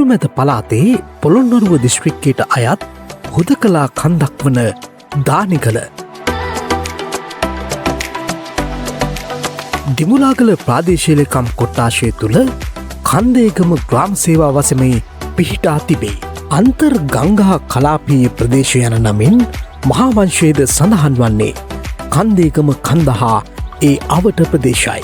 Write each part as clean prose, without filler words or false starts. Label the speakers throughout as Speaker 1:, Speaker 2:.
Speaker 1: මුහුදුමැද පළාතේ පොළොන්නරුව දිස්ත්‍රික්කයට අයත් හුදකලා කන්දක් වන දානිගල. දිමුලාගල ප්‍රාදේශීයකම් කොට්ටාශය තුළ කන්දේගම ග්‍රාම සේවා වසමේ පිහිටා තිබේ. අන්තර් ගංගා කලාපීය ප්‍රදේශය යන නමින් මහාවංශයේද සඳහන් වන්නේ කන්දේගම කන්ද හා ඒ අවට ප්‍රදේශයි.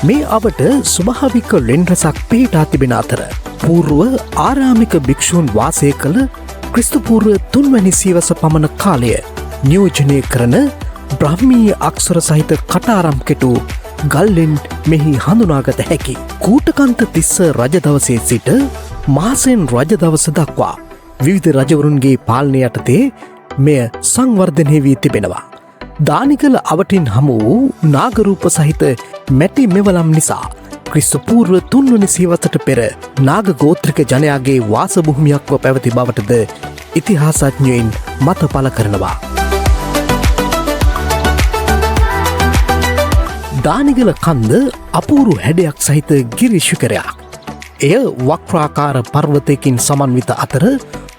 Speaker 1: මේ අවට ස්වභාවික ලෙන් රසක් පිහිටා තිබෙන අතර පූර්ව ආරාමික භික්ෂූන් වාසය කළ ක්‍රිස්තුපූර්ව 3 වැනි සියවස පමණ කාලය නියෝජනය කරන බ්‍රාහ්මීය අක්ෂර සහිත කටාරම් කෙටු ගල්ලෙන් මෙහි හඳුනාගත හැකි. කූටකන්ත තිස්ස රජදවසේ සිට මාසෙන් රජදවස දක්වා විවිධ රජවරුන්ගේ පාලනය යටතේ මෙය සංවර්ධනය වී තිබෙනවා. දානිගල අවටින් හමු වූ නාගරූප සහිත මැටි මෙවලම් නිසා ක්‍රිස්තුපූර්ව 3 වන සියවසට පෙර නාග ගෝත්‍රික ජනයාගේ වාසභූමියක්ව පැවති බවටද ඉතිහාසඥයින් මත පළ කරනවා. දානිගල කන්ද අපූරු හැඩයක් සහිත ගිරිශිකරයක්. එය වක්‍රාකාර පර්වතයකින් සමන්විත අතර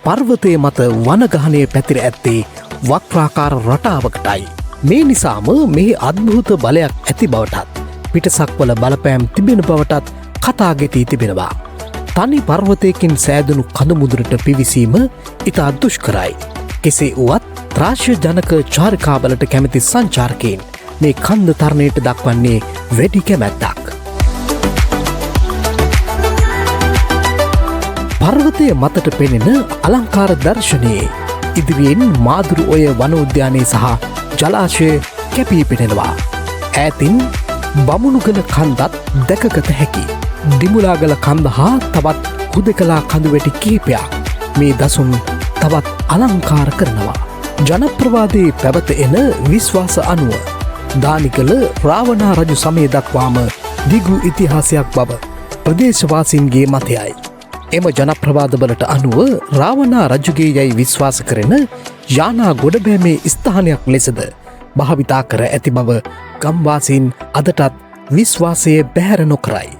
Speaker 1: පර්වතය මත වනගහනය පැතිර ඇත්තේ වක්‍රාකාර රටාවකටයි. මේ නිසාම මෙහි අද්භූත බලයක් ඇති බවටත් පිටසක්වල බලපෑම් තිබෙන බවටත් කතාගෙතී තිබෙනවා. තනි පර්වතයකින් සෑදුණු කඳමුදුරට පිවිසීම ඉතා දුෂ්කරයි. කෙසේ වුවත් ත්‍රාශ්‍ය ජනක චාරිකාවලට කැමති සංචාරකයින් මේ කන්ද තරණයට දක්වන්නේ වැඩි කැමැත්තක්. පර්වතය මතට පෙනෙන අලංකාර දර්ශනයේ ඉදිරියෙන් මාදුරු ඔය වනෝද්‍යානයේ සහ ජලාශය කැපී පෙනෙනවා. ඈතින් බමුණුගල කන්දත් දැකගත හැකි. දිමුලාගල කන්ද හා තවත් හුදකලා කඳුවැටි කිහිපයක් මේ දසුන් තවත් අලංකාර කරනවා. ජනප්‍රවාදයේ පැවත එන විශ්වාස අනුව දානිගල රාවණා රජු සමය දක්වාම දිගු ඉතිහාසයක් බව ප්‍රදේශවාසීන්ගේ මතයයි. එම ජනප්‍රවාදවලට අනුව රාවණා රජුගේ යැයි විශ්වාස කරන යානා ගොඩබෑමේ ස්ථානයක් ලෙසද භාවිතා කර ඇති බව ගම්වාසීන් අදටත් විශ්වාසය බැහැර නොකරයි.